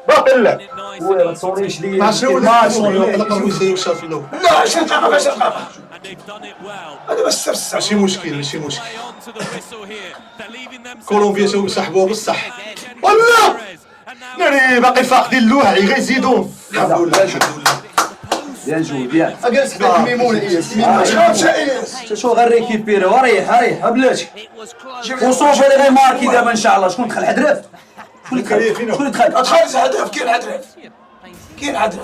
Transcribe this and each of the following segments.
باقي لا خويا ما تصوريش لي مع شنو الماتش يقلقوا يسيروا شاف له لا عشان دقيقة باش نلقى هذا بس سرسة ماشي مشكل كولومبيا تو سحبوها بصح ولا ناري باقي فاقدين الوعي غير يزيدون الحمد لله الحمد لله بيان جو بيان جالس بك ميمون شو غير ريكيبيري وريح ريح بلاتي وصوفي اللي غيماركي دابا ان شاء الله. شكون دخل حدرف؟ شكون اللي دخل؟ ادخل هدف كاين هدف كاين هدف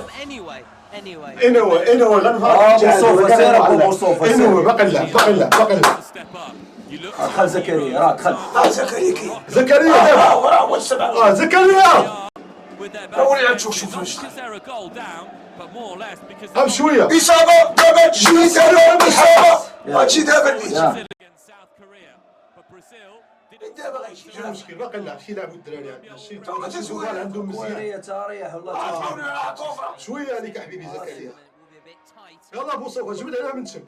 انو غنفرق بوصوفا سير بوصوفا انو باقي لا دخل زكريا راه دخل زكريا راه هو السبعة زكريا هو اللي شوف هم شويه إصابة دابا شي دابا إصابة هادشي دابا اللي دابا غيجي شنو المشكل باقي لا شي لعبوا الدراري عندهم مزيان تاريخ والله شويه عليك حبيبي زكريا يلا بوصوفا جبد عليها من تم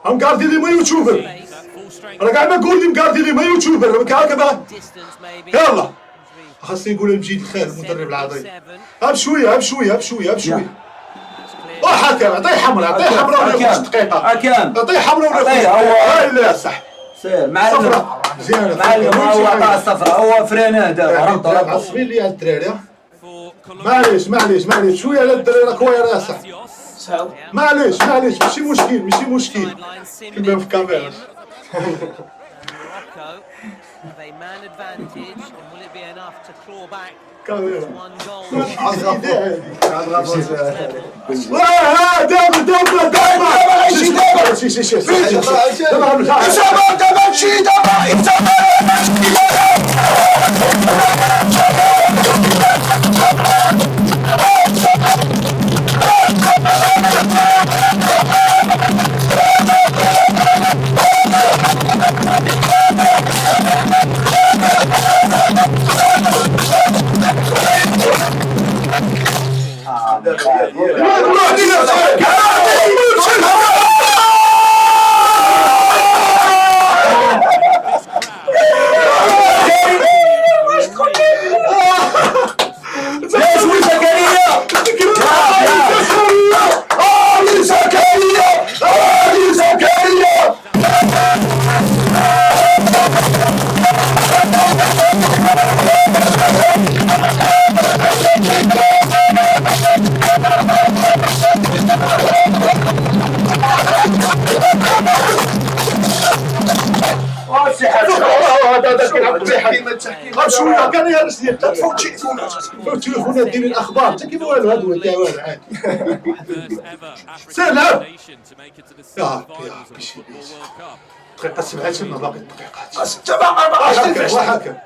هم قاعدين لي ما يوتيوبر انا قاعد نقول لي مقاعدين لي ما يوتيوبر هكذا يلا خاصني نقول مجيد الخير المدرب العظيم بشويه حكم عطيه حمراء وناخذ دقيقه عطيه حمراء وناخذ لا صح سير معلم مزيانه معلم هو عطاه الصفراء هو فريناه دابا ربطوا معصبين لي الدراري معليش شويه على الدراري راك واير صح معليش ماشي مشكل كما في الكاميرا كاميرا شويه كان يهرس لي تفوت تليفونات ديال الاخبار حتى كيما والو هادو تاع والو عادي سير لعب يا دقيقه 7 تما باقي الدقيقات 6 باقي 14 حكم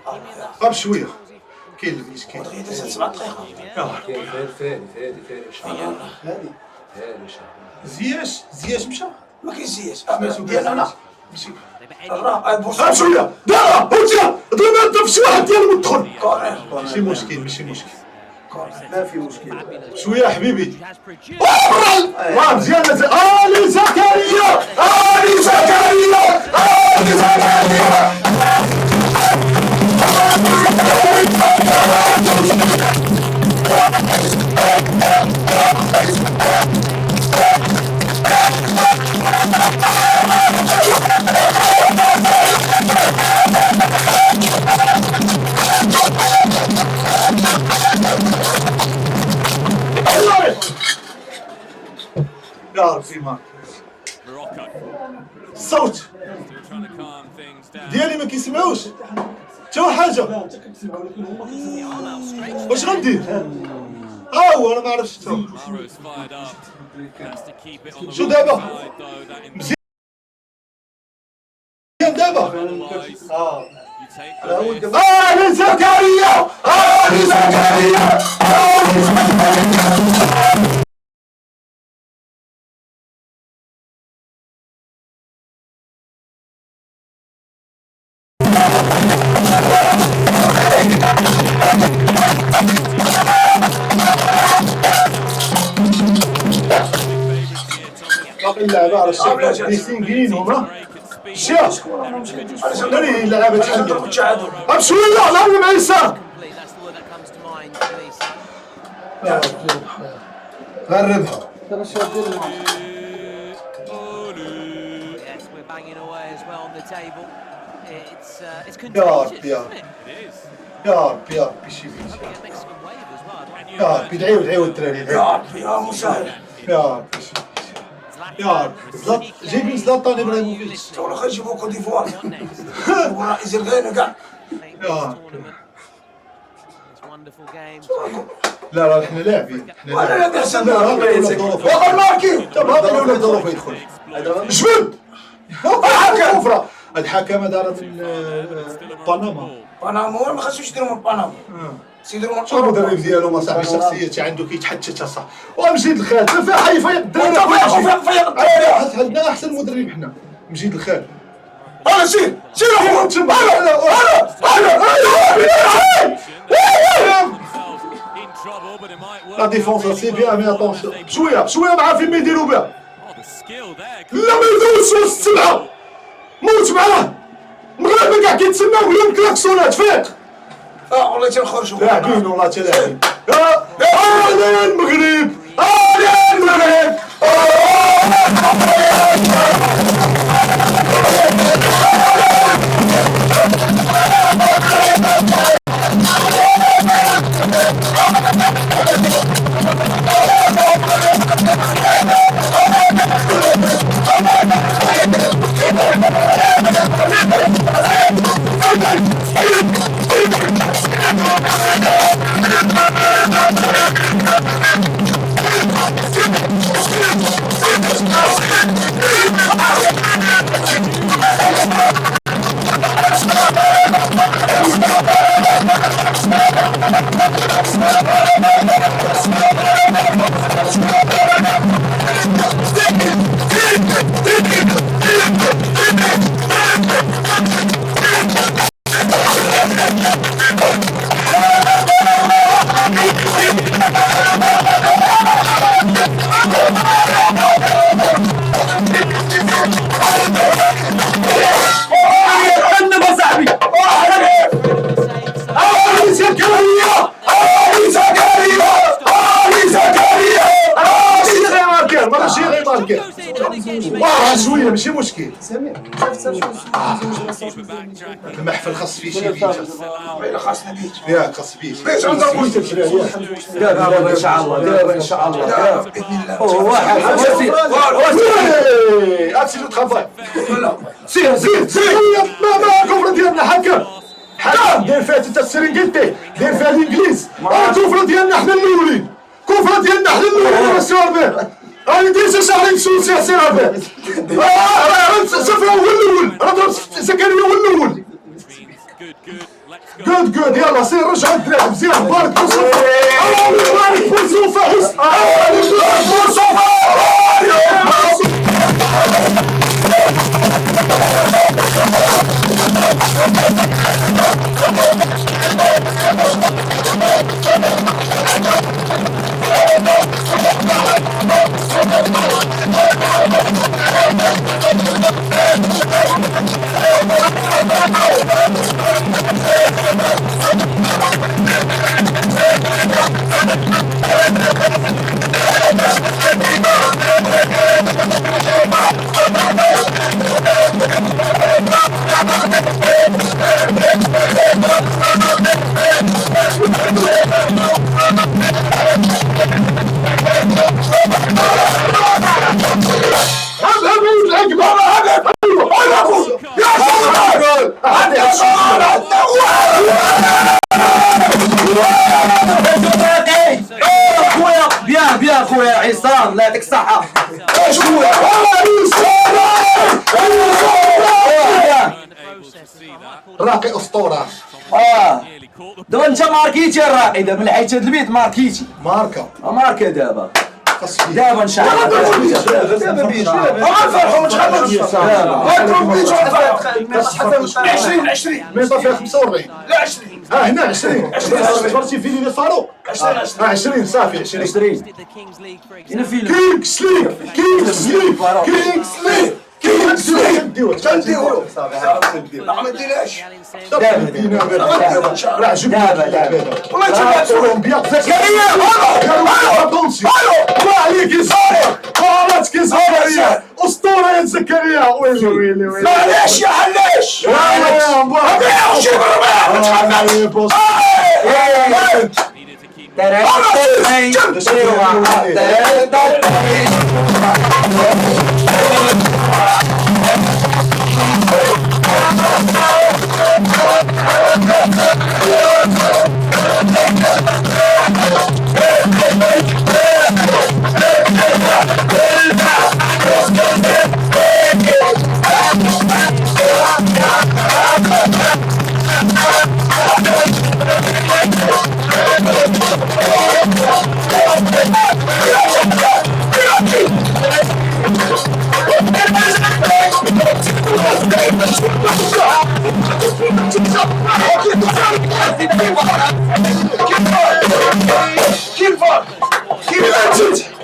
الله يجزيه شويه كاين المسكين دقيقة 7 دقائق زياش مشى ما كاين زياش ديال انا ماشي راه شويه دابا ضرب في شي واحد ديالهم ودخل ماشي مشكل ما في مشكل شويه حبيبي مزيانه لي زكريا يا ربي ما الصوت ديالي ما كيسمعوش حتى حاجه واش غندير هو انا ما عرفتش شو دابا مزيان دابا زكريا اللعبة على الشكل ديستينغين هما شاف دري اللعبة تحمل أمشوا لا لا مع إنسان غربها يا ربي شي يا ربي دعيو الدراري يا ربي يا مسهل يا ربي يا ربي جايبين زلاتان ابراهيموفيتش تو خا يجيبوا كوت ديفوار هو رئيس الغينا كاع يا لا احنا لاعبين وانا لا بحسن وقال ماركي طب هذا اللي ولاد ظروف يدخل جبد الحكم الحكم دار من بنما ما خاصوش يديروا من بنما سيديروا من شو المدرب ديالو ما صاحبي الشخصيه عنده كيتحتش صح ومجيد الخال فيها حي فيق الدراري عندنا احسن مدرب حنا مجيد الخال انا سير لا ديفونس سي بيان مي اتونسيون بشويه ما عارفين ما يديروا بها لا ما يدوزش السبعه موت معاه المغرب كاع كيتسناو اليوم كلاكسونات فيق والله تنخرجوا لاعبين والله تلاعبين يا المغرب يا المغرب شويه ماشي مشكل المحفل خاص فيه شي فيتشر خاصنا بيت ياك خاص فيه بيت نضربوا دابا ان شاء الله دابا ان شاء الله باذن الله واحد هاتي جو تخافاي سير ما كفر ديالنا حكم دير فيها انت السرنجيتي دير فيها الانجليز الكفر ديالنا حنا الاولين كفر ديالنا حنا الاولين السوار به راني دير شهرين سوسي سير به صفر هو الاول راه ضرب زكريا هو الاول جود يلا سير رجع الدراري مزيان بارك بوصوفه بارك بوصوفه بيان خويا عصام الله يعطيك الصحة. راقي اسطورة. دابا انت ماركيتي الراقي دابا من حيت هاد البيت ماركيتي. ماركا دابا. دابا ان شاء الله. دابا بيت. غنفرحوا شحال 20 ما يطلع فيها 45. لا 20 هنا 20 تفرجتي فيني لي فاروق 20 صافي 20 20 هنا فيلم كينغز ليغ كينغز ليغ كينغز ليغ كينغز ليغ نديوها تنديروا ما ديرهاش دابا راه عجبني والله تبع كولومبيا زكريا الله عليك يا زكريا قالت يا زكريا اسطوره يا زكريا ويلي ويلي ويلي معليش يا حلاش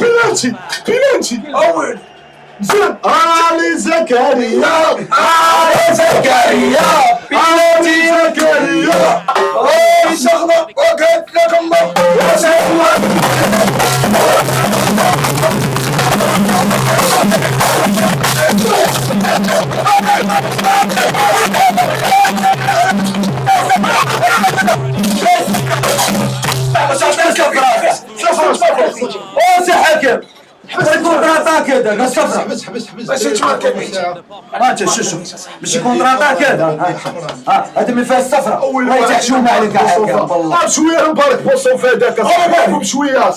بلانتي بلانتي اول زين علي زكريا علي زكريا علي زكريا شغله وقت لكم سي حكم حبس كونتراتا كذا الصفرة حبس حبس حبس باش تماركنيش ما انت شو ماشي كونتراتا كذا هذا من فيها الصفرة ما يتحشوم عليك حكم والله شويه نبارك بوصو في هذاك بشويه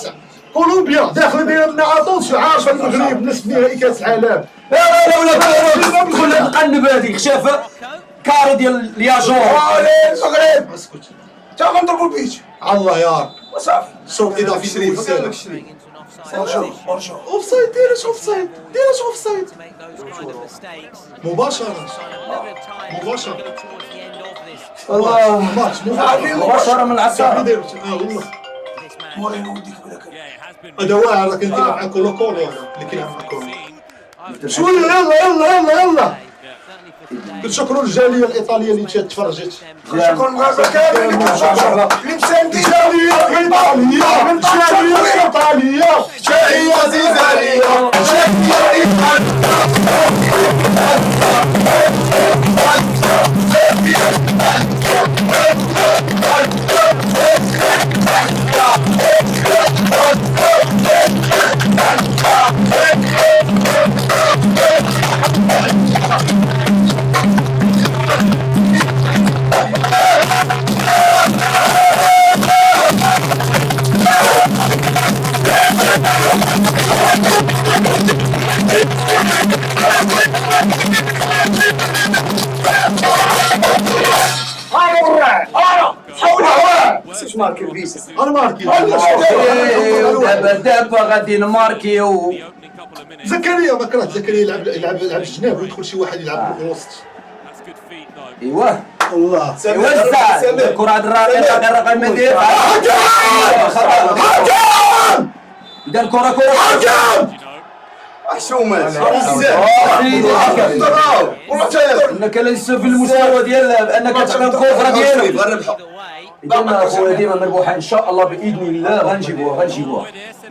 كولومبيا داخله دايره لنا اتونسيون عارفه المغرب نصف نهائي كاس العالم لا ولا كل نقلب هذيك شاف كارو ديال الياجور المغرب اسكت تا غنضربوا البيت الله يا رب وصافي صوت اضافي شريف برجو اوفسايد ديرش اوفسايد ديرش اوفسايد مباشره مباشره الله ماتش مباشرة من العصا والله مورينو وديك بلاك هذا واعر كان كيلعب مع كولو كولو اللي كيلعب مع كولو شويه يلا كنشكروا الجاليه الايطاليه اللي تفرجت شكون المغاربه كاملين اللي مساندين جاليه ايطاليه جاليه ايطاليه شهيه زيزانيه انا ماركي دابا غادي نماركيو زكريا ما كرهت زكريا يلعب الجناب ويدخل شي واحد يلعب الوسط ايوه الله وزع الكرة هاد الرقيقة الرقم مدير دار الكرة حكم حشومه انك ليس في المستوى ديال انك تعطيهم كفرة ديالهم ديما خويا ديما مربوحة ان شاء الله باذن الله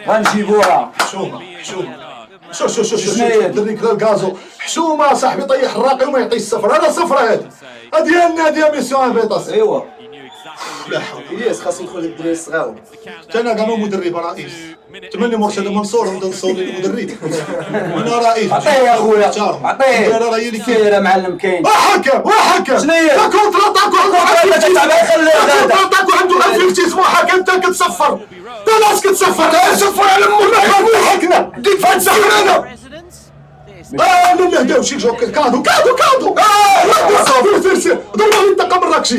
غنجيبوها حشومه شو دريك الكازو حشومه صاحبي طيح الراقي وما يعطيش الصفر هذا صفر هذا ديالنا ديال ميسيون بيطاس ايوا لا حول الياس خاص ندخل للدراري الصغار انا كاع مدرب رئيس تمني مرشد منصور نبدا نصور المدرب انا رئيس عطيه يا خويا عطيه انا راهي اللي سير يا معلم كاين وحكم شنو هي؟ كونتر اتاكو عنده انفيكتيزمو حكم انت كتصفر بلاش كتصفر على حكنا ديك فهاد السحرانه ما نهداوش يجوك كادو سير ضربه المنطقه من راكشي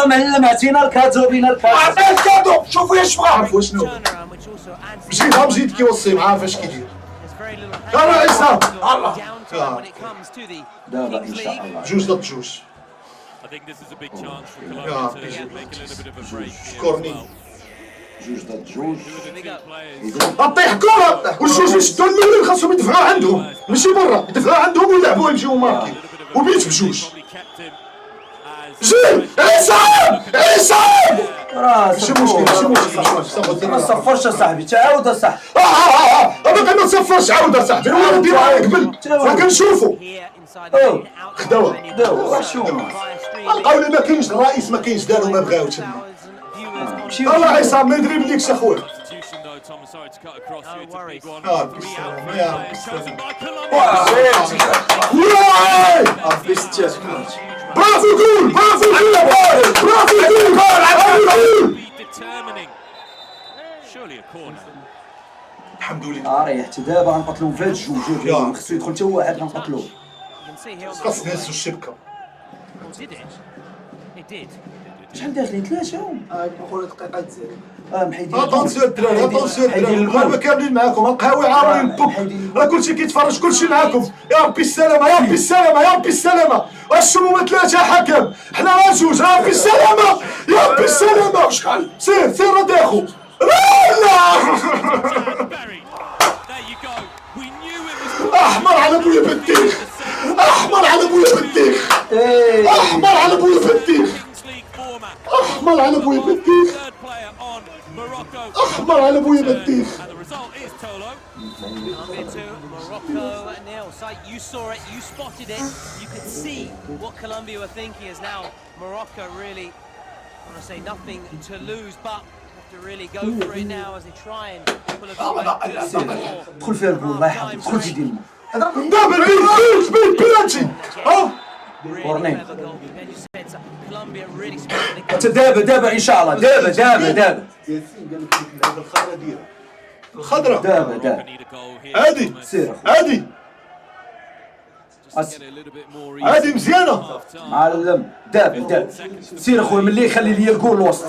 معلم عطينا الكادو بينا الكادو. عطيه الكادو شوفوا اش بغا. عرفوا شنو مشيت كيوصي معاه فاش كيدير. يلا عيسى الله. دابا ان شاء الله. جوج ضد جوج. كورني جوج ضد جوج. طيح كرة والجوج يشدوا الاولين خاصهم يدفعوا عندهم ماشي برا يدفعوا عندهم ويلعبوا يمشيو ماركي وبيت بجوج. جي عصام عصام ماشي مشكل ما صفرش اصاحبي تعاود اصاحبي. باقي ما تصفرش عاود اصاحبي هو ندير معايا قبل كنشوفو خداوها شو لقاو لي ما كاينش الرئيس ما كاينش داروا ما بغاوش الله عصام ما يدري بليكش اخويا. برافو جول برافو جول برافو جول الحمد لله. ريحت دابا غنقتلهم في هاد الجوج. خصو يدخل حتى واحد غنقتلوه. خاص نهزو الشبكه. شحال داخلين 3 نقول دقيقة تزيد. محيدين. اتونسيون الدراري اتونسيون الدراري المغاربه كاملين معاكم القهاوي عامرين بوك راه كلشي كيتفرج كلشي معاكم. يا ربي السلامه يا ربي السلامه يا ربي السلامه. الشمومه 3 حكم حنا جوج يا ربي السلامه يا ربي السلامه. شحال سير راه داخو لا احمر على بويا بطيخ احمر على بويا بطيخ احمر على بويا بطيخ احمر على بويا بطيخ احمر على بويا بطيخ. Morocco, Neil, you saw it, you spotted it, you could see what Colombia were thinking as now Morocco really, I want to say nothing to lose, but have to really go for it now as they try and pull a goal. دخل فيها الجول الله يحفظك. دخل في ديما دابا العيد بلانتي كورني. دابا ان شاء الله دابا الخضراء دابا هادي سير هادي مزيانه معلم. دابا سير اخويا ملي يخلي لي الجول الوسط.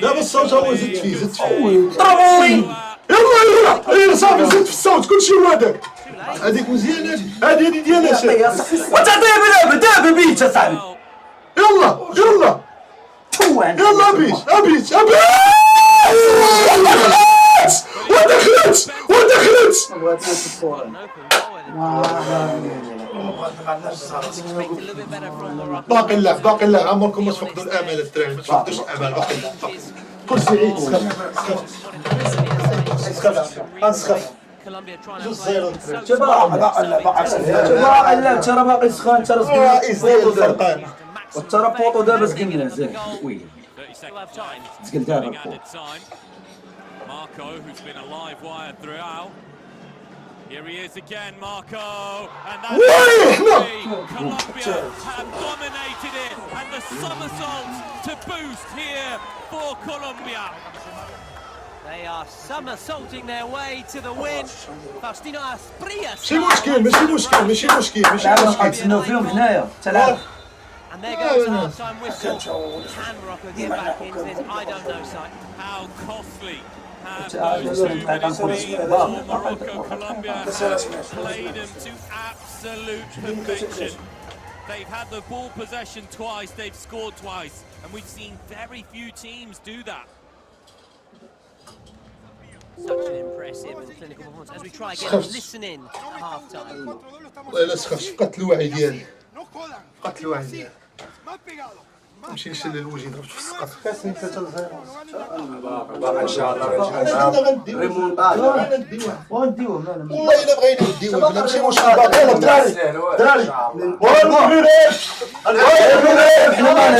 دابا الصوت هو زدت فيه ضربوني. يلا صافي زدت في الصوت كلشي وادك. هذيك مزيانه هادي ديالها وتعطيها دابا بيت اصاحبي. يلا ابيت ودخلت باقي اللعب عمركم ما تفقدوا الامل الدراري ما تفقدوش الامل باقي اللعب كلشي عيد سخف جوج زيرو ترى باقي سخان ترى فرقان ترى بوطو دابا زقلنا زين وي زقل دابا Marco, who's been a live wire throughout. Here he is again, Marco, and that's Colombia have dominated it, and the somersault to boost here for Colombia. They are somersaulting their way to the win. Faustino Asprilla. ماشي مشكل نستناو فيهم هنايا تلعب. And there goes the half-time whistle. Can Morocco get back into this? I don't know, Si. How costly have those two minutes been? Morocco, Colombia have played them to absolute perfection. They've had the ball possession twice, they've scored twice, and we've seen very few teams do that. Such an impressive and clinical performance as we try again to listen in at half-time. والله لا سخفش فقدت الوعي ديالي نمشي نشد الوجه ضربت في السقف باقي ان شاء الله والله الا بغينا نديوه ماشي مشكل باقي دراري حنا معنا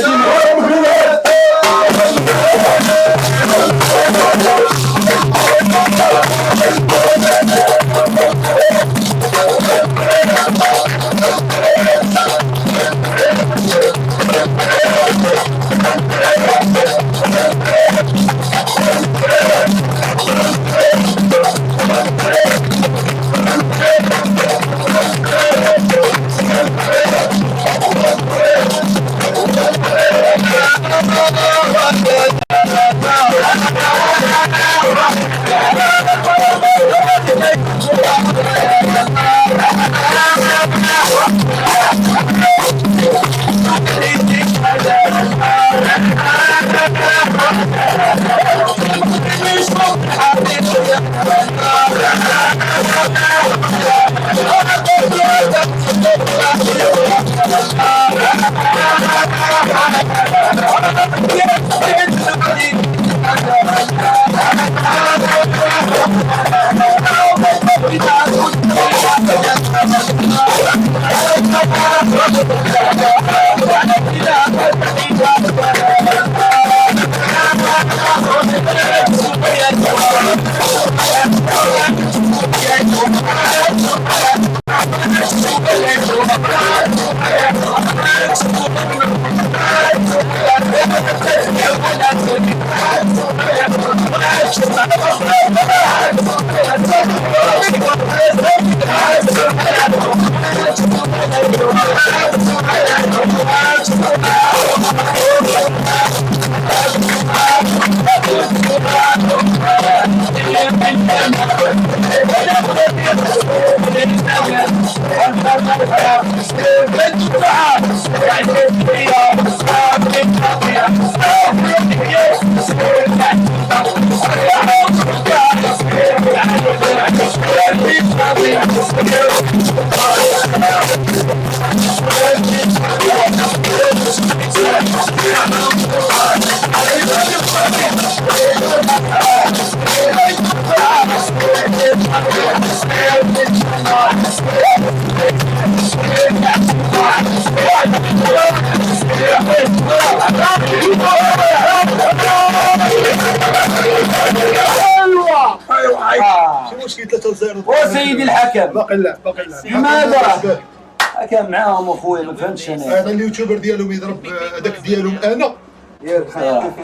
شو مشكل 3-0 وسيدي الحكم باقي باقي لماذا؟ حكم معاهم اخويا ما فهمتش انا. هذا اليوتيوبر ديالهم يضرب هذاك ديالهم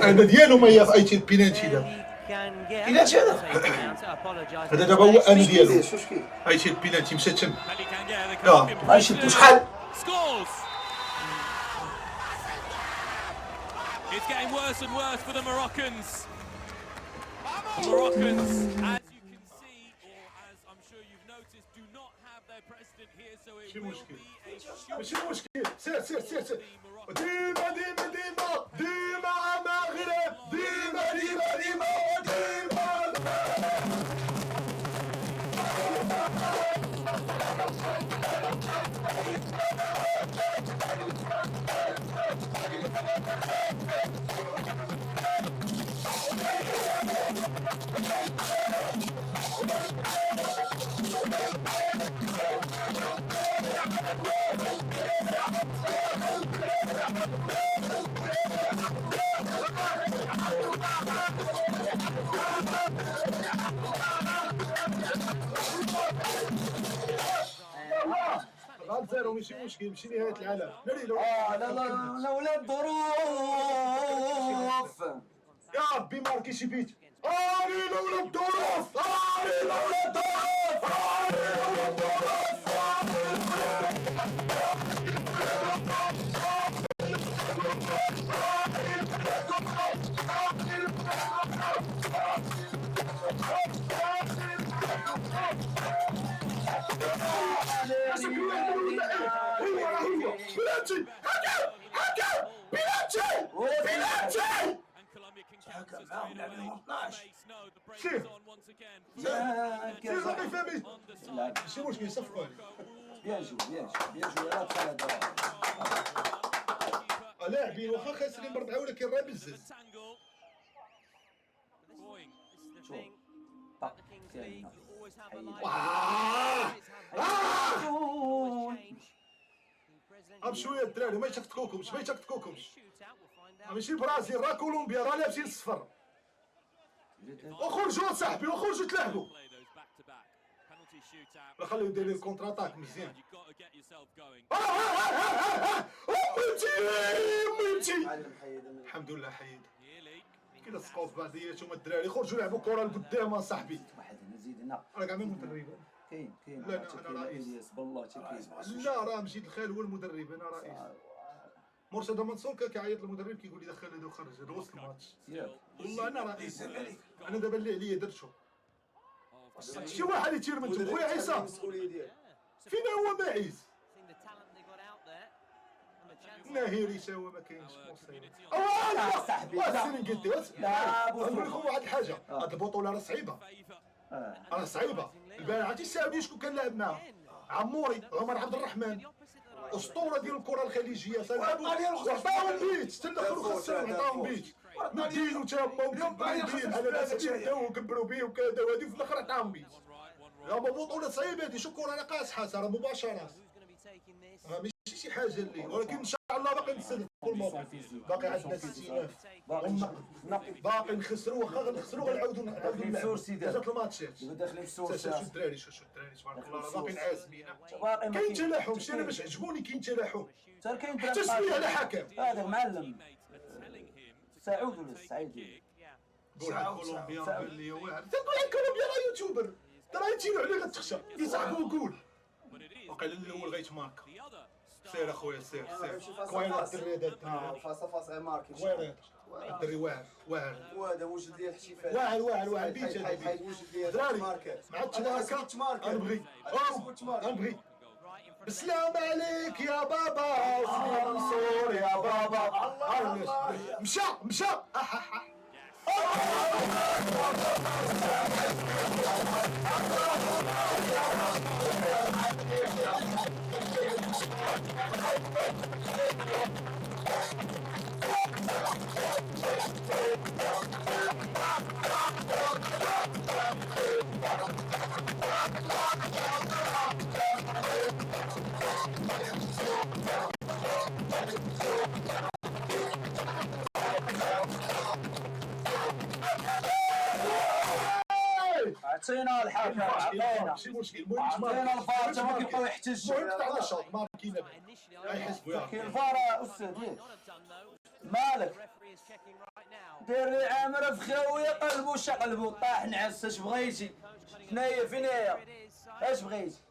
انا ديالهم هي في ايتي البينالتي دابا بينالتي هذا؟ هذا دابا هو انا ديالهم شو شكي؟ ايتي البينالتي مشى تم ما شفتو شحال. Scores! It's getting worse and worse for the Moroccans. The Moroccans, as you can see, or as I'm sure you've noticed, do not have their president here, so it will be a ماشي مشكل سير سير سير سير ديما ديما ديما ديما مغرب ديما ديما ديما ديما غير زيرو ماشي مشكل ماشي نهاية العالم ناري لو لولا الظروف. يا ربي ماركي شي بيت آري لولا الظروف آري لولا الظروف آري لولا بلاتي هكا هكا بلاتي بلاتي and Colombia can capture straight away. Space, no, the break Sure. is on once again. سير غادي فهمي ماشي مشكل صفقوا عليك بيان جو بيان جو بيان جو. يلاه دخل هذا لاعبين واخا خاسرين ب4 ولكن راه بزاف Tangle. Boy, This is the thing about the Kings League. You always have a light. بشويه الدراري ما يتكتكوكمش ما يتكتكوكمش Shootout, we'll find out. ماشي البرازيل راه كولومبيا راه لابسين الصفر وخرجوا صاحبي وخرجوا تلاعبوا play those back to back. Penalty shootout. راه خليو يديروا الكونتر اتاك مزيان You've got to get yourself going. امتي الحمد لله حيد Nearly. كذا سقوا في بعضياتهم الدراري خرجوا لعبوا كره لقدام اصاحبي واحد هنا زيد هنا. راه كاع من المدرب كاين لا، أنا رئيس. بالله كاين. لا راه مشيت الخال هو المدرب انا رئيس مرتضى منصور كيعيط للمدرب كيقول لي دخل هذا وخرج هذا وسط الماتش والله انا رئيس انا دابا اللي عليا درتو شي واحد يطير من خويا عيسى المسؤوليه ديالك فينا هو ماعز Seeing the talent they got out there and the chance الناهيري سوا ما كاينش لا صاحبي لا السرنجيتي لا نقول لكم واحد الحاجه هاد البطوله راه صعيبه راه صعيبه البارح عرفتي السعودي شكون كان لاعب معاه عموري عمر عبد الرحمن اسطوره ديال الكره الخليجيه عطاهم بيت حتى الاخر خسرهم عطاهم بيت مدينو تا هما وكبروا بيه على ناس بداو وكبروا بيه وكذا وهادي وفي الاخر عطاهم بيت راه بطوله صعيبه هادي شو كره راه قاصحه راه مباشره راه ماشي شي حاجه اللي ولكن ان شاء الله باقي نستهدف كل موضوع باقي عندنا 60 باقي نخسروا واخا غنخسروا غنعاودوا نلعبوا جات الماتشات داخلين في سور شوف الدراري شوف الدراري تبارك الله راه باقيين عازمين كاين تلاحم شي انا باش عجبوني كاين تلاحم كاين حتى شويه على حكم هذا معلم سعود ولا سعيد قول على كولومبيا قال لي واعر تقول على كولومبيا راه يوتيوبر راه يتينوا عليه غتخشى يصاحبوا وقول وقال الاول غيتماركا سير اخويا سير كوين الدري هذا فاصا فاصا ماركي وين الدري واعر وهذا وجد لي الاحتفال واعر بيت حيد وجد لي دراري ماركر مع التماركه نبغي بالسلام عليك يا بابا اسمي منصور يا بابا مشى عطينا الحكم عطينا ماشي مشكل المهم عطينا الفار تا ما كيبقاو يحتجوا المهم قطعنا الشوط ماركينا غيحسبوا يا كاين الفار استاذ مالك دير لي عامره في خاويه قلبو شقلبو طاح نعس اش بغيتي حنايا فين هي اش بغيتي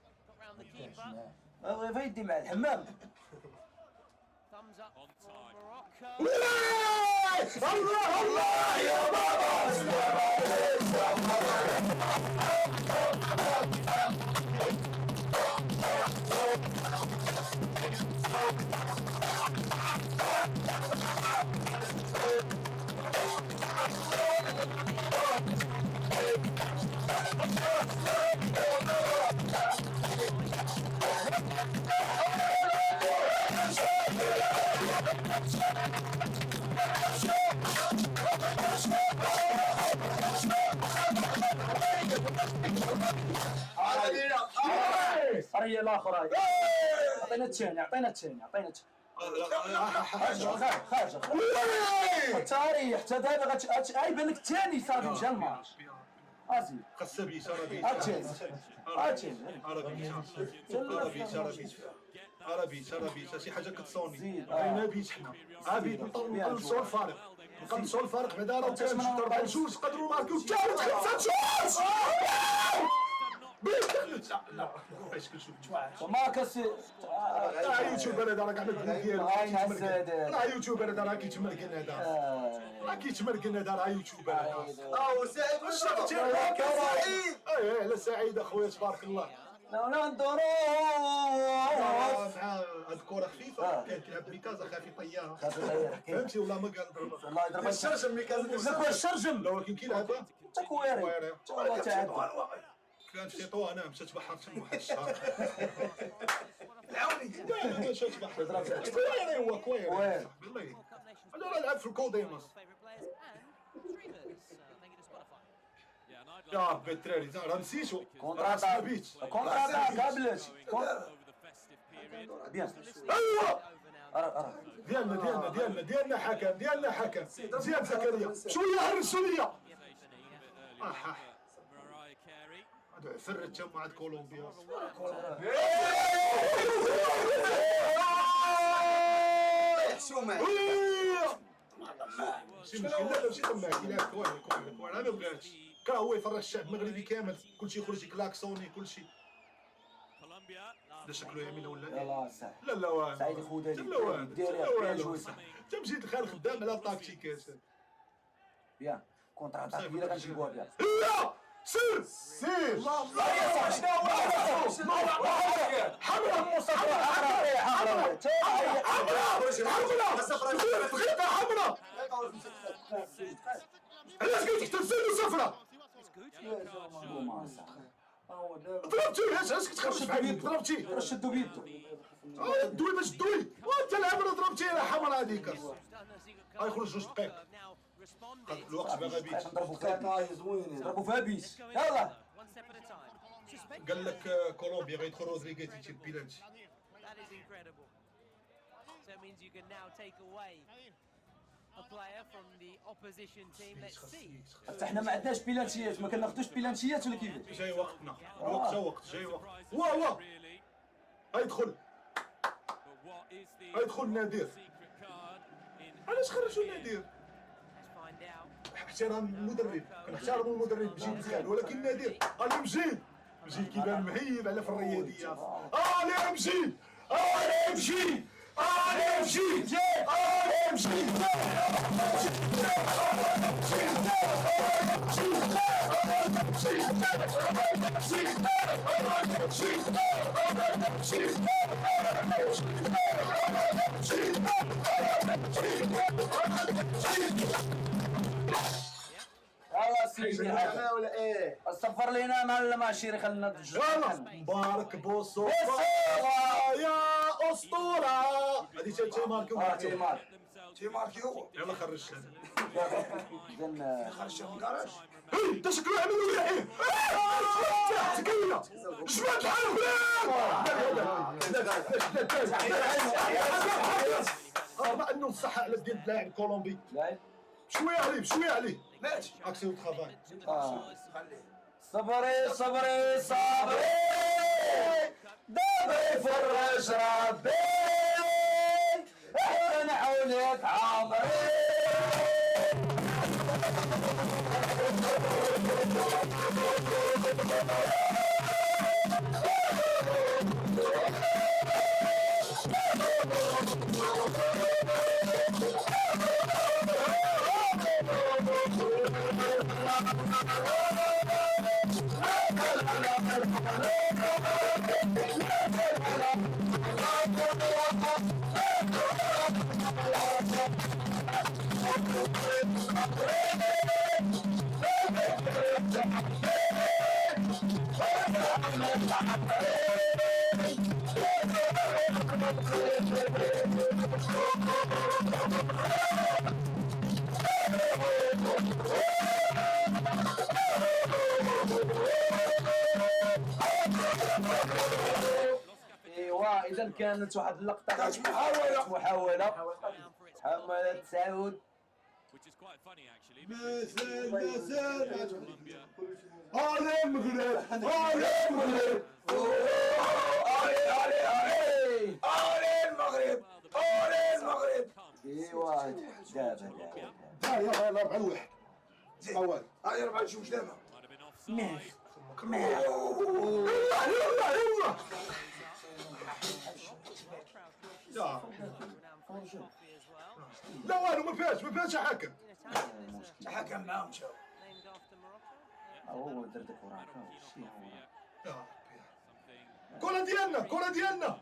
بغي يدي مع الحمام الله يا بابا هي الاخر هاي عطينا الثاني خارج التاريخ حتى دابا غيبان لك الثاني صافي مشى الماتش اسي قسبيش عربيش شي حاجه كتصوني بغينا بيت حنا بيت نقصوا الفارق نقصوا الفارق بعدا راه كان 4 جوج قدروا ماركيو الثالث 5 جوج لا اش كنشوف وما كسي يوتيوبر هذا راه كاع الفلوس ديالو راه يوتيوبر هذا راه كيتمركن هذا راه يوتيوبر هذا سعيد لا سعيد اخويا تبارك الله لا ندورو مع هاد الكره خفيفه كان كيلعب بيكازا خافي طياره فهمتي ولا ما قال ضربه الله يضرب الشرجم ميكازا الشرجم لا ولكن كيلعبها تكويري والله تعدى كانت في طوانه مشات بحر تما واحد الشهر العوني لا مشات بحر كويري هو كويري والله انا راه لعب في الكوديموس يا ربي الدراري راه نسيتو كونتراتا قابلت بيان ايوا ارى ديالنا حكم زياد زكريا شويه هرسوا ليا هذا فرد تما عند كولومبيا حشومه ماشي مشكل لا ماشي تما كيلعب كوير انا ما بغاتش كره هو يفرج الشعب المغربي كامل كلشي يخرج كلاكسوني كلشي لا شكله يمين ولا يلا سهل لا والو سعيد خدادي دير انت مشيت دخل خدام على التاكتيكات بيان كونتر اتاك كبيره كنجيبوها بيان لا سير سير حمراء دقيقة حمراء علاش قلت لك تنزل صفرة ضربتي علاش كتخرج بعيد ضربتي شدوا بيدو دوي باش دوي وانت العمرة ضربتي على حمراء هذيك غيخرج جوج دقائق الوقت باغا بيت نضربوا فيها زوينين نضربوا فيها بيس يلا قال لك كولومبيا غيدخل رودريغيز يتير بيلانتي That is incredible. So it means you can now take away a player from the opposition team. Let's see. حتى حنا ما عندناش بيلانتيات ما كناخذوش بيلانتيات ولا كيفاش جاي وقتنا الوقت جا وقت جاي وقت واه غيدخل غيدخل نادير علاش خرجوا نادير Let's find out. احترام المدرب كنحترموا المدرب مجيد مزيان ولكن نادير قال مجيد مجيد كيبان مهيب على في الرياضيات ليه مجيد ليه مجيد ليه مجيد ليه مجيد يلا سيدي انا ولا ايه استغفر لينا مع الماشيري خلينا يلا مبارك بوصو يا اسطوره هذه تيماركيو تيمار تيماركيو يلا خرج هذا اذا خرج من الكراج. انت شكله عملوا يحيى تكلم جماعه الحال مع انه الصحه على ديال اللاعب كولومبي لاعب شويه عليه ماشي اكسيو ترافاي صبري صبري صبري دابا يفرج ربي احنا حولك عمري ايوا اذا كانت واحد اللقطه كانت محاوله محمد سعود Which is quite funny actually. المغرب المغرب المغرب ايوا دابا يلا 4-1 زين هاي 4 نشوف دابا Might have been offside. يلا لا Renowned French coffee as well. لا والو ما فيهاش حكم In Italian, حكم معاهم شاف named after Morocco. هو دردك وراك شي هو Something كرة ديالنا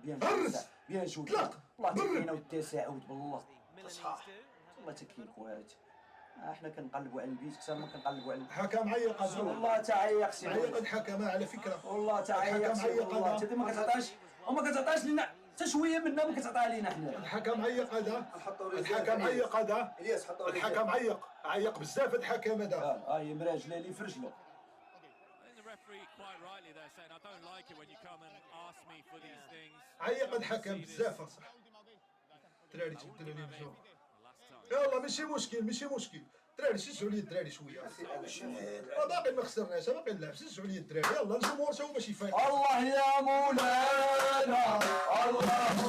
بيان هرس. بيان شوت طلق. والله برد. تكينا والتساعد بالله Milanese do. والله تكين خوات احنا كنقلبوا على البيت اكثر ما كنقلبوا على حكم عيق هذا والله تعيق سي عيق الحكم على فكرة والله تعيق الحكم عيق والله هذا انت ما كتعطاش وما كتعطاش لنا حتى شويه منا ما كتعطيها لينا حنا الحكم عيق هذا حطوا الحكم عيق هذا الياس حطوا الحكم عيق بزاف الحكم هذا هاي مراجله لي في رجله I think the referee quite rightly there saying I don't like it when you come and ask me for these things. عيق الحكم بزاف صح الدراري تبدلوا لي الجو The last time. يلا ماشي مشكل الدراري شجعوا لي الدراري شويه باقي ما خسرناش باقي نلعب شجعوا لي الدراري يلا الجمهور تا هو ماشي فايق الله يا مولانا الله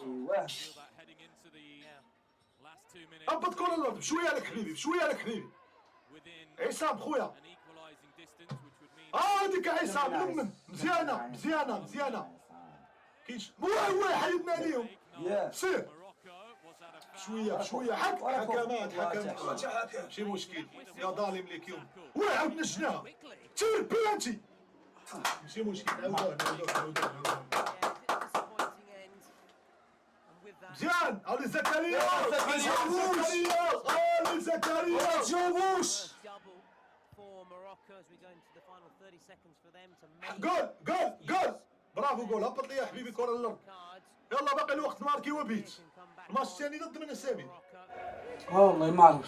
ايوه Feel that heading into the last 2 minutes. هبط كره الارض بشويه عليك حبيبي بشويه عليك حبيبي Within عصام خويا an equalising distance, which would mean هذيك عصام من مزيانه مزيانه مزيانه كيش وي حيدنا عليهم يا سير Morocco was at a شويه بشويه حكمات ماشي مشكل يا ظالم ليك يوم وي عاود نجناها تير بلانتي ماشي مشكل عاودوها مزيان علي زكريا علي زكريا جابوش double for Morocco as we go into the final 30 seconds for them to make جول برافو جول هبط لي يا حبيبي كره للارض cards. يلا باقي الوقت ماركي وبيت الماتش الثاني ضد من السامي والله ما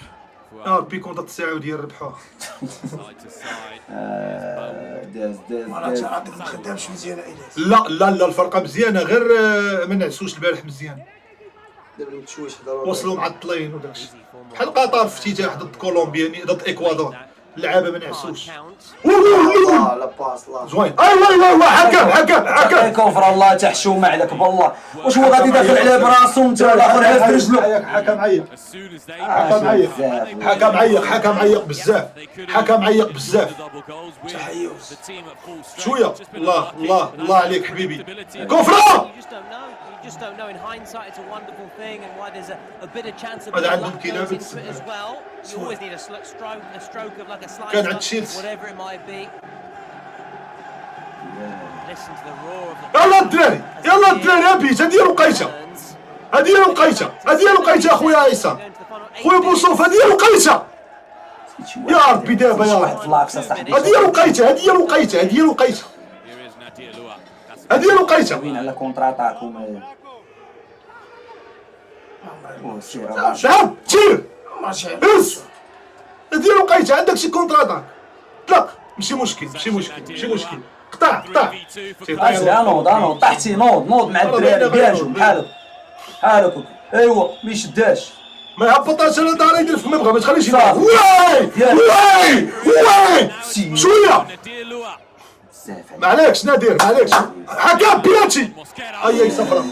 عرف بيكون ضد السعوديه يربحوها side to side. داز مرات عندك ما خدامش مزيان ايناس. لا الفرقه مزيانه غير ما نعسوش البارح مزيان دابا المتشويش حضروا وصلوا معطلين وداكشي بحال قطر في افتتاح ضد كولومبيا ضد اكوادور اللعابه ما نعسوش لا باس لا زوين ايوا حكم كفر الله تحشومه عليك بالله واش هو غادي يدافع عليه براسو وانت الاخر عارف رجلو حكم عيق As soon as they حكم عيق بزاف حكم عيق بزاف the double goals with the team at full strength. شويه Just been unlucky. الله عليك حبيبي Stability. كفره You just don't know. In hindsight, it's a wonderful thing, and why there's a bit of chance of هذا luck عندهم goes كلاب into it as well. You always need a stroke of like a slice, كان عند تشيلسي. whatever it might be. Listen to the roar of the يلا الدراري يا بيت هذه لقيتها fans. هذه لقيتها اخويا عصام Going to the final 8 خويا بوصوف هذه لقيتها يا ربي دابا يا واحد ربي في لاكس اصاحبي هذه لقيتها Here is Nadir Lua. That's a هذه لقيتها وين على كونتر اتاك وما سير شعب تير ماشي بس هذه لقيتها عندك شي كونتر اتاك طلق ماشي مشكل قطع 3v2 for اجري نوض طحتي نوض مع الدراري بيانجو بحالك ايوا ما يشداش ما يهبطهاش انا دار يدير في المبغى ما تخليش صافي. واي شويه Nadir Lua. بزاف معليكش نادير حكم بلاتي Mosquera. اي صفرة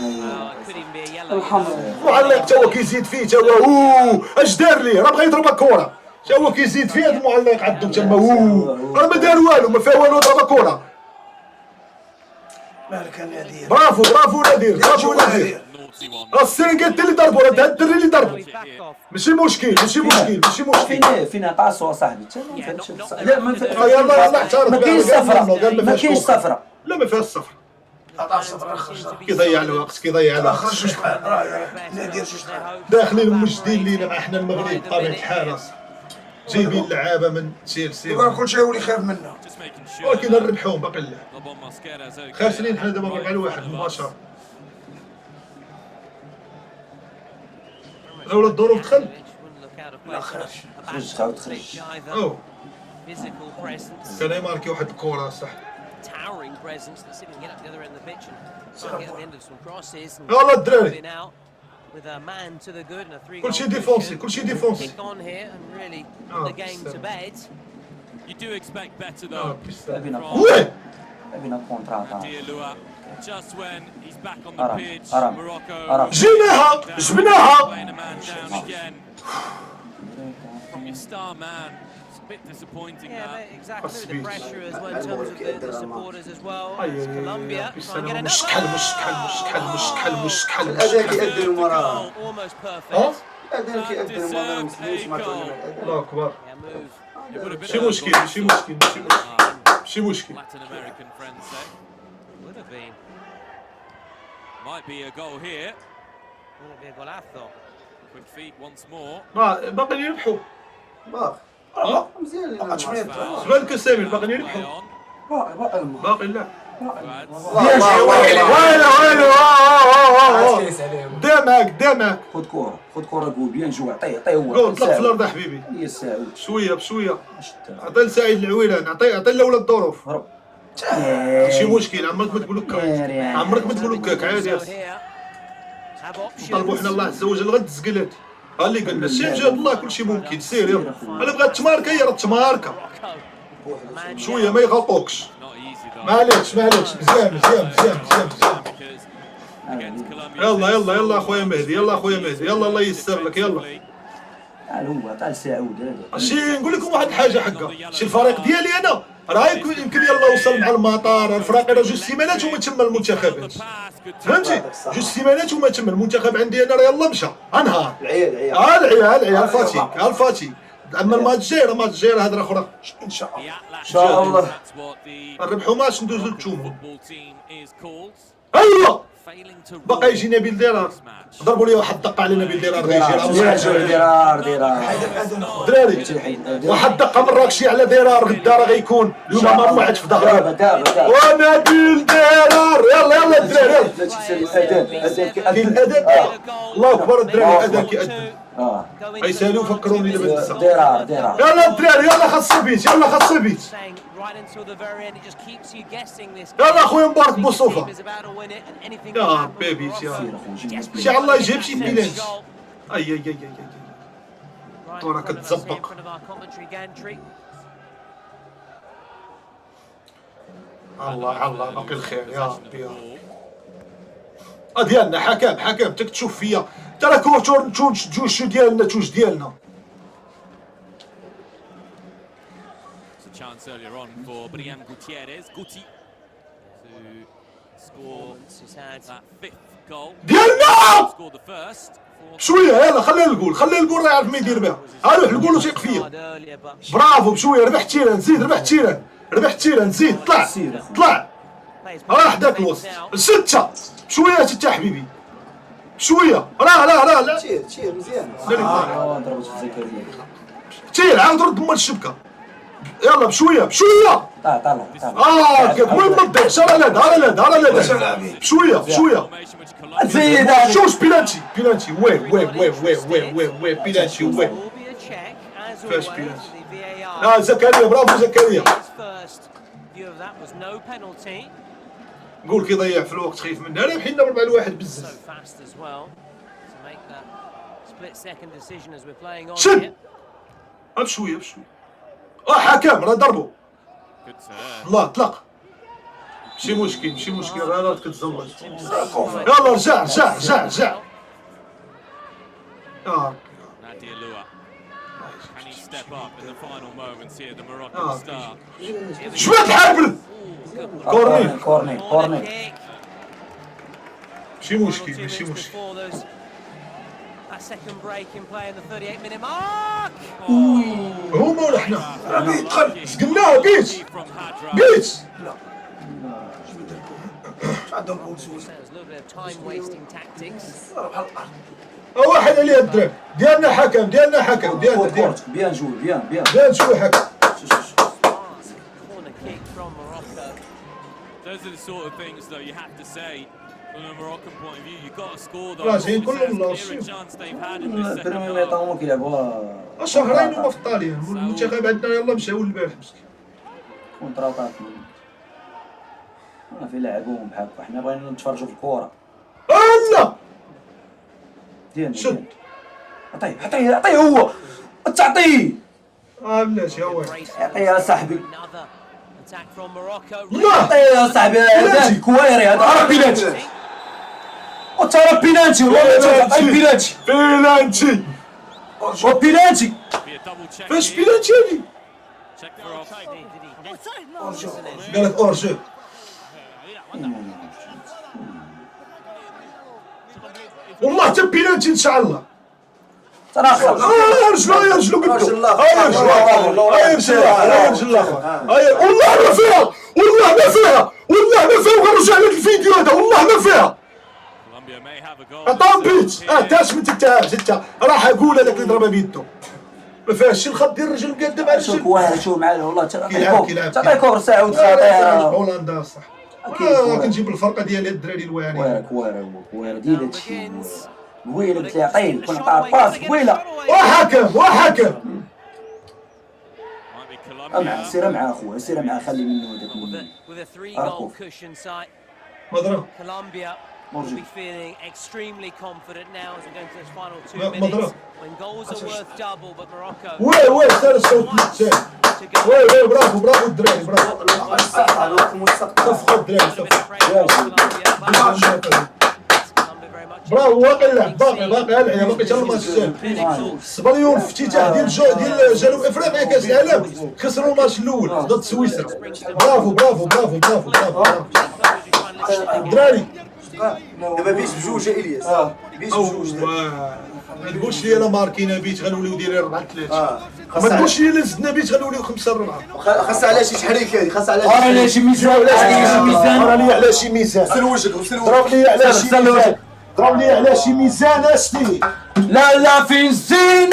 could even be a yellow. الحمد معلق تا هو كيزيد فيه تا هو اش دار ليه راه بغا يضرب الكره تا هو كيزيد فيه هذا المعلق عندهم تما راه ما دار والو ما فيها والو ضرب الكره مالك نادير برافو نادير Naughty one. راه السيرينغيتي اللي ضربوا راه الدري اللي ضربوا He's back off. ماشي مشكل فين قاسو اصاحبي لا ما يلا احترم ما كاينش صفرة ما كاينش صفرة لا ما فيهاش الصفر عطاه صفر خرج كيضيع الوقت خرج جوج نادير جوج داخلين مجدين لينا مع حنا المغرب بطبيعه الحال جايبين لعابه من تشيلسي يبغى كل شيء يولي خايف منه Just making sure. ولكن نربحوهم باقي اللعب Lobon Mosquera's okay. خاسرين حنا دابا 4-1 مباشره لولا الظروف دخل خرج تعاود خرج او Physical presence, كان يماركي واحد الكره صح towering presence. Let's see if we can get up the other end of the pitch and try and get at the end of some crosses. And يلا الدراري moving out with a man to the good and a 3-goal كلشي ديفونسي كلشي ديفونسي kick on here and really put Oh, the game to bed. You do expect better اه though. بيستاهل بينا وي بينا كونتر اتاك Nadir Lua. Just when he's back on the Aram, pitch, Aram, Morocco Aram. جبناها playing a man down again from your star man. It's a bit disappointing Yeah, that. mate, exactly. The Speech. pressure as well in terms of the supporters as well. As Colombia try and بيستاهل get مشكل الاداء كيأدي المباراة goal. Almost perfect. اه الاداء كيأدي المباراة ما مسلموش ما تعلم الله اكبر Yeah, move. It would have been ماشي a مشكل goal. ماشي مشكل ماشي مشكل Latin American friends say. Would have been. Might be a goal here. Would have been a golazo. Quick feet once more. باقي يربحوا باقي مزيان باقي 8 بالك سامي باقي Play يربحوا on. باقي لا Fuads. دمك خد كرة قول بيان جو عطيه هو قول طلق في الارض حبيبي هي ساعود بشويه عطي لسعيد العويلان عطي الاولى الظروف هرب ماشي مشكل عمرك ما تقول هكاك عادي So here, have options. طلبوا حنا الله عز وجل غد الزقلات ها اللي قلنا سير جاب الله كل شيء ممكن سير يلا انا بغات تماركا هي راه تماركا Man شويه ما يغلطوكش Not easy though. معليش مزيان Because against Colombia. يلا يلا يلا اخويا مهدي، يلا اخويا مهدي، يلا الله ييسر لك يلا. هو تاع السعود هذا. شي نقول لكم واحد الحاجه حقا، شي الفريق ديالي انا راه يمكن يلا وصل مع المطار الفريق راه 2 سيمانات وما تم المنتخبات، فهمتي؟ 2 سيمانات وما تم المنتخب عندي انا راه يلا مشى انهار. العيال فاتيك الفاتيك. اما الماتش الجاي راه الماتش الجاي راه هضره اخرى ان شاء الله. ان شاء الله. نربحوا ماتش ندوزو للتومو. ايوا بقى يجي نبيل ديرار، ضربوا لي واحد دقه على نبيل ديرار يجي دراري واحد دقه مراكشي على ديرار غدا راه غيكون اليوم ما موعد في ظهره ونبيل ديرار. يلا يلا الدراري يلا الاداء الله اكبر الدراري الاداء كيأدب غيسالوا فكروني دابا ديرار يلا الدراري يلا خاص البيت يلا خاص البيت يلا اخويا مبارك بوصوفه يا بيبي يا شي الله يجيب شي بيلانش. اي اي اي اي الكره كتزبق. الله الله باقي الخير يا ربي يا ربي. ديالنا حكام تك تشوف فيا ترى كورتور جوج ديالنا. Chance earlier on for Brian Gutierrez, Guti, to score that 5th goal. ديالنا Scored the first. بشويه يلا خليه الجول راه يعرف ما يدير بها. روح الجول وثيق فيا. برافو بشويه ربح التيران زيد ربح التيران زيد طلع راه حداك الوسط 6 بشويه 6 حبيبي بشويه لا تشير مزيان. ضربت في زكريا. تير عاود رد مال الشبكه. يلا بشويه طلع وين ما تضيعش على لا بشويه زيد شوف بيلانتي وين بيلانتي وين فاش بيلانتي. زكريا برافو زكريا. قول كيضيع في الوقت خايف منها رابحين 4-1 بزاف. شد بشويه حكام راه ضربوا الله طلق. ماشي مشكل راه كتزوج. يلا رجع Nadia Lua. Can he step up in the final moments here, the Moroccan star? شويه الحبل كورني ماشي مشكل second break in play in the 38-minute mark. هما ولا حنا سقناها قيت From Hadra. عندهم بولسوس. There's a little bit of time wasting tactics. واحد عليه الدرب ديالنا حكم ديالنا بيان جول بيان شويه حكم. Corner kick from Morocco. Those are the sort of things, though, you have to say, from a Moroccan point of view, you've got to score those. راسين It's كلهم as clear a chance they've had in this second البريمير half. ميطون كيلعبوها شهرين هما في الطاليان المنتخب عندنا يلا مشاو البارح مسكين. كونتراطاك ما في لعبوهم بحال هكا حنا بغينا نتفرجوا في الكره لا ديالنا عطيه هو تعطيه بلاتي هو عطيه يا صاحبي Another attack from Morocco. لا عطيه يا صاحبي هذا كويري هذا راه بينالتي وترى بينالتي والله بينالتي وبينالتي Be a double check فاش here. بيلانتي هادي Check for offside. قال لك اورجو والله حتى بيلانتي ان شاء الله. ترى خلص رجلو قدو رجل الله. رجل والله ما فيها وغنرجع لك الفيديو هذا والله ما فيها. Colombia may have a goal. عطاهم بيت تاش من انت راح اقول هذاك اللي ضربها بيدو ما فيهاش شي الخط ديال الرجل مقدم على شوف الرجل. كويري شوف معاه والله كيلعب. تعطيه كورسه عاود خطيره هولندا صح. كنجيب الفرقه ديال الدراري الواعرين. كويري دير هادشي قويله قلت لي عطيه كون عطاه باس قويله وحكم Might be Colombia. سير مع اخويا سير مع خلي منه هذاك With a 3-goal cushion side, مضرب Colombia will be feeling extremely confident now as we go into this final 2 لا، minutes. مضرب. When goals are worth double, but Morocco وي سال الصوت to go. وي برافو الدراري برافو الوقت مستقبل. صفقوا الدراري صفقوا. Pressure on Colombia, but very much. برافو باقي اللعب باقي العيا باقي حتى الماتش الثاني. الصبريون في افتتاح ديال جنوب افريقيا كاس العالم خسروا الماتش الاول ضد سويسرا. برافو الدراري. دابا بيش بجوج الياس بيش بجوج ما تقولش لي انا ماركينا بيت غنوليو دايرين 4-3. ما خاص تقولش لي الا زدنا بيت غنوليو 5-4. خاص على شي تحريك هذه خاص على على شي ميزان ضرب لي على شي ميزان سل وجهك ضرب لي على شي ميزان ضرب لي على شي ميزان اشتي. لا فين الزين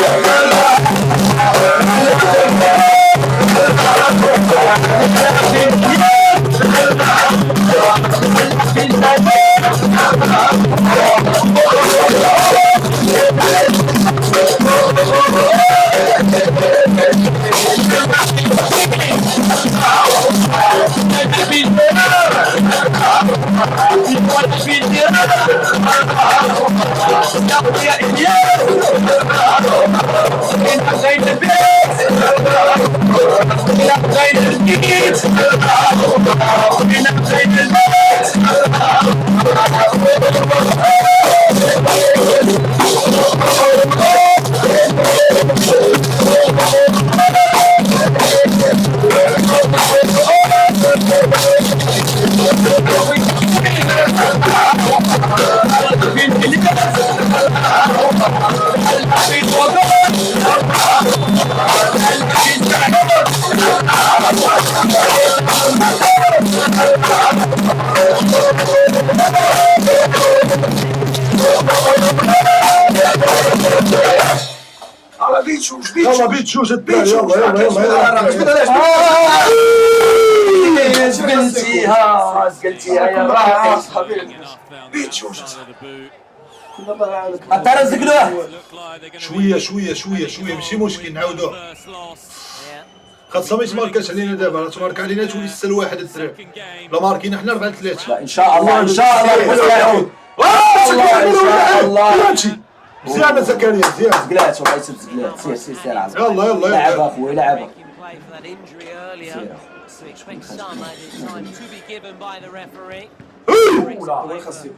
يلا بيت جوج الدراري يلا قلتيها يا راقي ترزقلوه شويه ماشي مشكل نعاودوه. خاصة ما يتماركاش علينا دابا، راه تماركا علينا تولي 6-1 الدراري. لا ماركينا حنا 4-3. ان شاء الله يعود الله مزيان زكريا مزيان. زقلات والله يسد زقلات سير عزيز يلا لعب اخويا لعب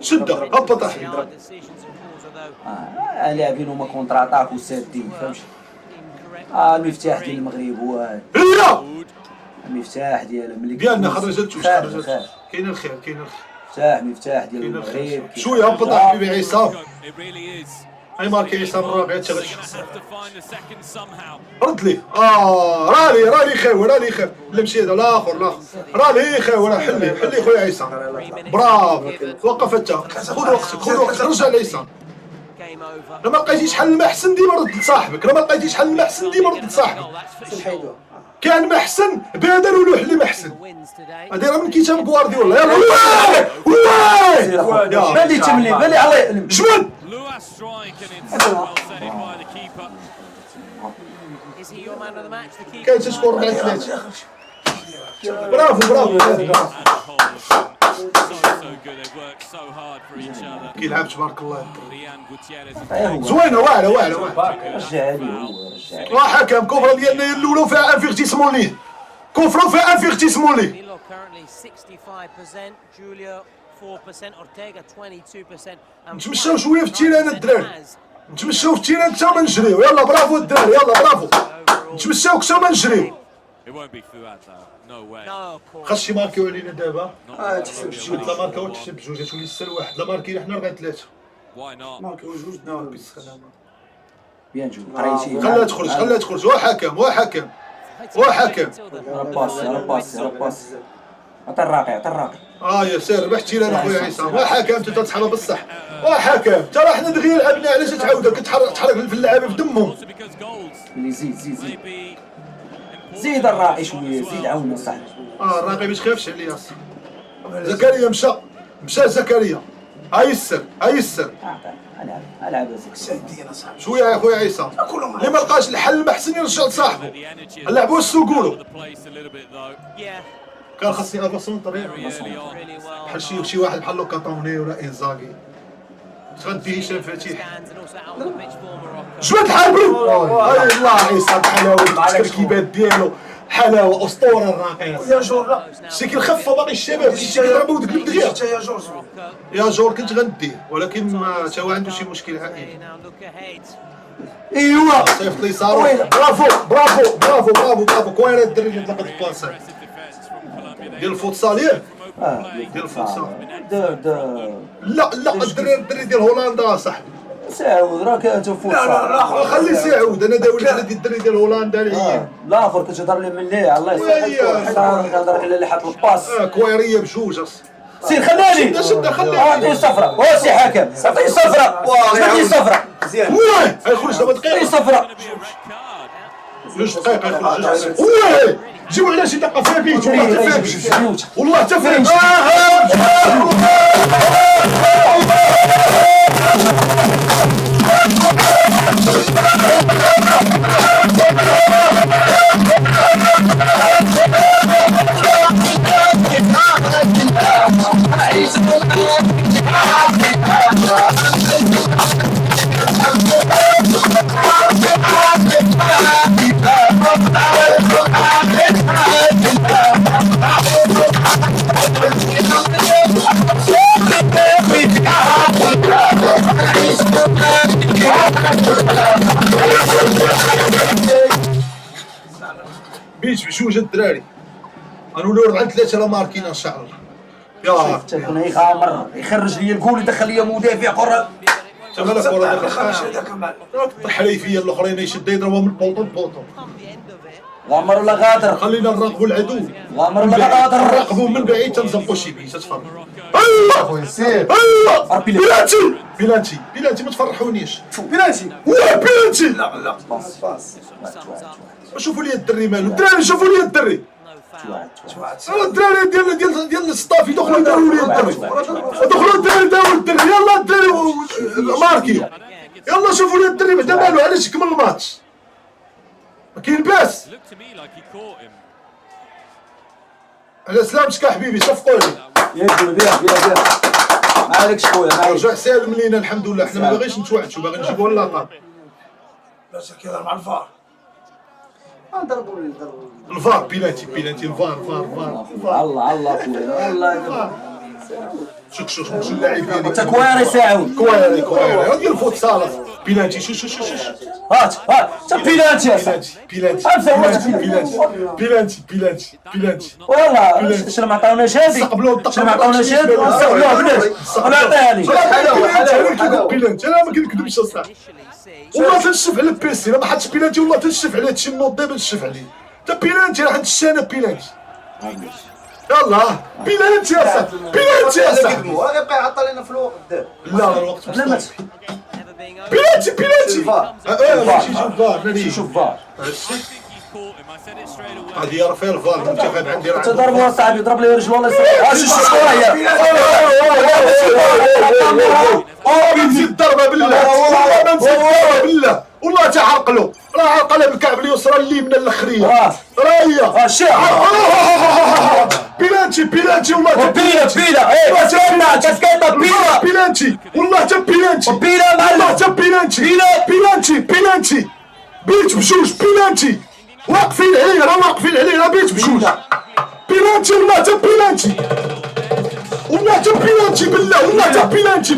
شده هبط لاعبين هما كونتر اتاك وسادين فهمتي. المفتاح ديال المغرب هو هي المفتاح ديال ديالنا خرجت كاين الخير مفتاح ديال المغرب. شويه هبط حبيبي عصام هاي ماركي عصام الرابع تغش رد لي رالي خير لا مشي هذا الاخر رالي خير حلي خويا عصام برافو وقف انت خذ وقتك رجع لعصام. لما لقيتيش حل محسن ديما رد لصاحبك كان محسن بادر ولوح اللي محسن هادي راه من كتاب غوارديولا. يلا بالي تملي بالي على جبد كاين تشكر 4-3. برافو كيلعب تبارك الله زوينه واعره رجع لي هو وحكم كفره ديالنا هي الاولى وفيها انفيرتيسمون ليه كفره وفيها انفيرتيسمون ليه. نتمشاو شويه في التيران الدراري نتمشاو في التيران حتى ما نجريو. يلا برافو الدراري يلا برافو نتمشاو حتى ما نجريو. خاص شي ماركيو علينا دابا تحسب جوج لا ماركاو تحسب بجوج تولي 6-1 لا ماركينا حنا 4-3. ماركيو جوج ناوي بالسلامه بيان جو قريتي خليها تخرج وحكم رباس عطى الراقي يا سير ربحتي لنا خويا عصام. وحكم انت تصحابها بصح وحكم ترى حنا دغيا لعبنا علاش تعاودوا كتحرك في اللعابه في دمهم. زيد الراقي شويه زيد عاونا صاحبي. الراقي ما تخافش عليا زكريا مشى زكريا هيسر العب زكريا شويه يا خويا عصام اللي ما لقاش الحل محسن يرجع لصاحبه نلعبوا السوقولو. كان خاصني افاسون طريق بحال شي واحد بحال لوكاطوني ولا انزاغي تغدي هشام فتيح جبد حربي الله عيسى بحال التركيبات ديالو حلاوه اسطوره الراقص. يا جور لا شتي كي الخفه باقي الشباب كي كيضربوا ديك الدغيا. انت يا جورج يا جور كنت غنديه ولكن ما تا هو عنده شي مشكل عائلي. Now look ahead. ايوا صيفط لي صاروخ. برافو برافو برافو برافو برافو كوير الدري اللي طلقت البلاصه ديال الفوتسال ياك ديال الفوتسال. لا لا الدري ديال هولندا صاحبي. سعود راك انت فوق خلي سعود انا داوي على الدري ديال هولندا العيان. لا فرك كتهضر لي من ليه الله يسامحك كنهضر على اللي حط الباس كويريه بجوج سير خلاني خلي عطيه صفرة واسي حكم عطيه صفرة عطيه صفرة مزيان واه يخرج دابا عطيه دقيقه صفرة جوج دقائق يخرج واه جيو على شي دقه فيها بيت والله حتى فيها بيت والله حتى فيها بيت بجوج الدراري غنوليو 4-3 لا ماركين ان شاء الله. يا تكون يغامر يخرج لي الجول يدخل لي مدافع قرب تما لا كره دابا خرج هذاك مال الحليفيه الاخرين يشد يضربوا من البوطون بوطون. غامر ولا غادر خلينا نراقبوا العدو غامر ولا غادر نراقبوا من بعيد تنزقوا شي بيت تتفرج. ايوا سير ايوا بيلانتي بيلانتي بيلانتي ما تفرحونيش بلاتي واه بيلانتي. لا لا باص شوفوا لي الدري مالو الدراري شوفوا لي الدري الدراري ديال الستاف يدخلوا يداولوا لي الدري دخلوا الدري داولوا الدري يلا الدري ماركي يلا شوفوا لي الدري بعدا مالو علاش كمل الماتش ما كاين باس. Looked to me like he caught him. على سلامتك يا حبيبي صفقوا لي ياكل بيها ما عليكش خويا ما عليكش رجع سالم لينا الحمد لله حنا ما باغيش نتوعدوا باغي نجيبوا اللقب. لا كيهضر مع الفار ضربوا لي الفار بيلانتي بيلانتي الفار فار الله الله خويا الله شوف اللاعب ديالي انت كويري سعود كويري ديال الفوتسال بيلانتي شوف هات انت بيلانتي يا صاحبي بيلانتي والله شنو ما عطاوناش هادي شنو ما عطاوناش هادي نستغلوها بلاش انا عطيها لي بيلانتي انا ما كنكذبش اصاحبي والله تنشف على بيسي ما حدش بيلانتي والله تنشف على هادشي النوض دابا نشف عليه تا بيلانتي راه نتشى انا بيلانتي يلا بيلانتي يا صاحبي بيلانتي يا صاحبي راه غيبقى يعطل لنا في الوقت دابا لا الوقت لا ما بيلانتي ماشي جبار ناري شوف فار I think he's caught him. I said it straight away. هذه راه فيها الفار المنتخب عندي راه تضربوا اصاحبي ضرب لي رجل والله شوف شويه بنزيد الضربه بالله والله ما نزيد الضربه بالله والله تعرقلوا راه عرقله بالكعب اليسرى اليمنى الاخريه راه هي الشعب بيلانتي والله بيلا ايه كاسكيطه بيلا بيلانتي والله حتى بيلانتي بيلا والله معلم حتى بيلانتي بيت بجوج بيلانتي واقفين عليه راه بيت بجوج بيلانتي والله حتى بيلانتي بالله والله حتى بيلانتي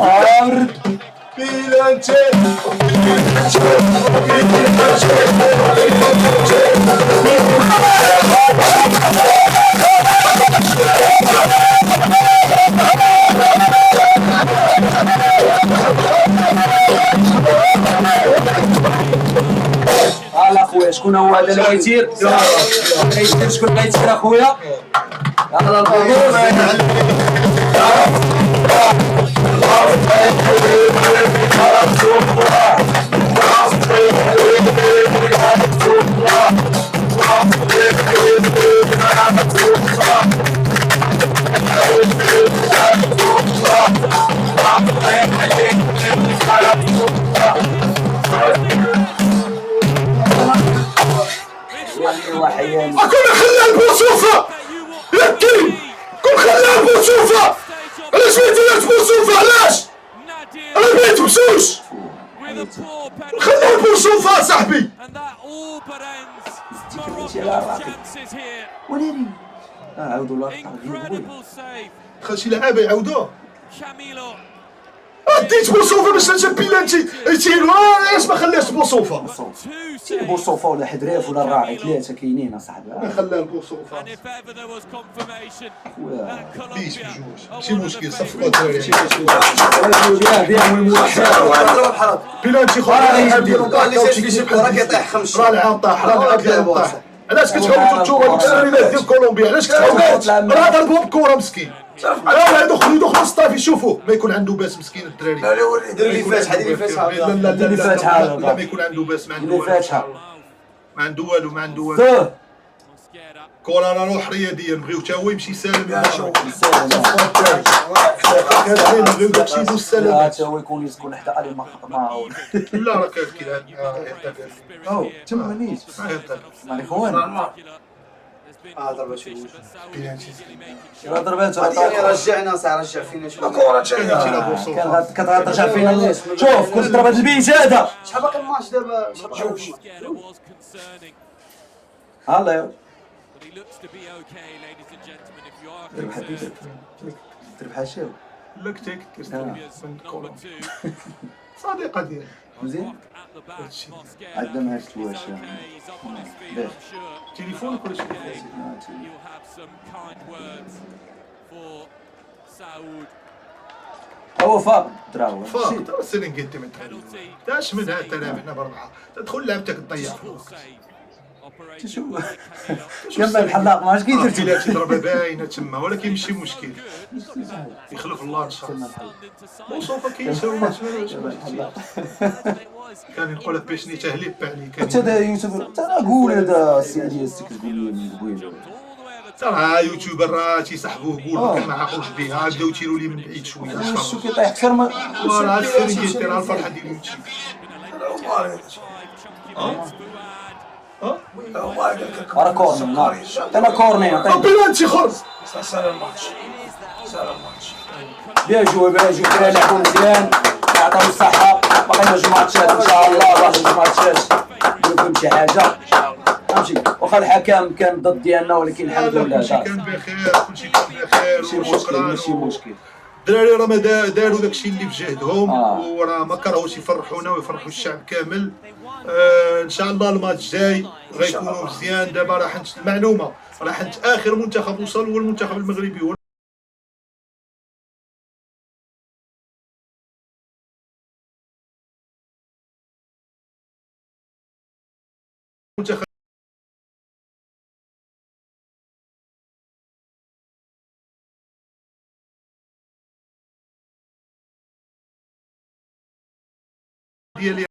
اخويا شكون هو هذا اللي غيطير شكون غيطير اخويا يلا البطوله كون خلى البوصوفه يا كريم كون خلى البوصوفه علاش ما يديرش بوصوفه علاش انا بيت بجوج poor penalty. خليه بوصوفا صاحبي. And that all but ends تيجي على Morocco's راسك. chances here. وليدي عاودوا لا تقع Incredible save. خا شي لعابه يعاودوه. Camilo. ديت بوصوفا باش نجيب بيلانتي يتيرو. علاش ما خلاش بوصوفا؟ Two تيلبو saves. الصوفا ولا حدريف ولا الراعي 3 كاينين اصاحبي. خلاه بوصوفا. And if ever there was confirmation خويا that بيس Colombia بجوج are ماشي one of the مشكل صفقوا favourites. الدراري. ضرب حرام بيلانتي خويا ديالو كاع اللي جاي يجيب راه كيطيح خمس راه العام طاح راه العام طاح. علاش كتحاولوا تشوفوا التسريبات ديال كولومبيا؟ علاش كتحاولوا؟ راه ضربوا بكره مسكين. راه يدخلوا الصافي يشوفوا ما يكون عنده باس مسكين الدراري. لا لا وليد دير لي فاتحه دير لي فاتحه لا لا لا دير لي لا فاتحة. لا لا ما يكون عنده باس ما عنده اللي والو فاتحه ما عنده والو ما عنده والو. فوه كره راه روح رياضيه نبغيو حتى هو يمشي سالم. نبغيو داكشي يدوز سالم. حتى هو يكون يسكن حتى علي ما لا راه كان كذا او تما نيت مالي خوان ضربه شي وجه راه ضربات يعني رجعنا صح رجع فينا شويه كورة كان جاية. تيلعبوا صوفا. كترجع فينا. شوف كنت ضربات البيت هذا شحال باقي الماتش دابا شحال Yeah, it was concerning, هلا but he looks to be okay, ladies and gentlemen. If you are دير بحال concerned, دير بحال شاو لكتك Colombia's number 2. صديقه ديالي. مزيان At the back, Mosquera. عندنا ما عرفت He's واش okay. He's up on his feet, بيه. I'm sure. تليفونك ولا شي You'll have some kind words for Saud. هو فاق دراو فاق ترى السرنجيتي من Penalty. داش منها تلعب هنا بربعه تدخل لعبتك تضيع في Full الوقت. save. Operation شو by Camilo. كمل الحلاق ما اش كي درتي درتي شي ضربه باينه تما ولكن ماشي مشكل يخلف الله ان شاء الله. وصوفا كيساوي ماتش كان يقول لك باش نتهلب عليه حتى هذا يوتيوبر ترى قول هذا السي ديالك تقول لي قبيل ترى يوتيوبر راه تيسحبوه قول ما كنعقوش بها بداو يتيروا لي من بعيد شويه. شو كيطيح اكثر ما راه السرنجيتي راه الفرحه ديال يوتيوب. راه كورني انا كورني بلانتي خرج. سال الماتش سال الماتش. بيجوا الدراري لعبوا مزيان يعطيهم الصحة باقي جوج ماتشات ان شاء الله باقي جوج ماتشات نديرو فيهم شي حاجة فهمتي واخا الحكم كان ضد ديالنا ولكن الحمد لله كلشي كان بخير كلشي كان بخير ماشي مشكل وشكرا. ماشي مشكل الدراري راه ما داروا داكشي اللي في جهدهم آه. وراه ما كرهوش يفرحونا ويفرحوا الشعب كامل. ان شاء الله الماتش جاي غيكونوا مزيان. دابا راح المعلومه راح اخر منتخب وصل هو المنتخب المغربي هو المنتخب ديالي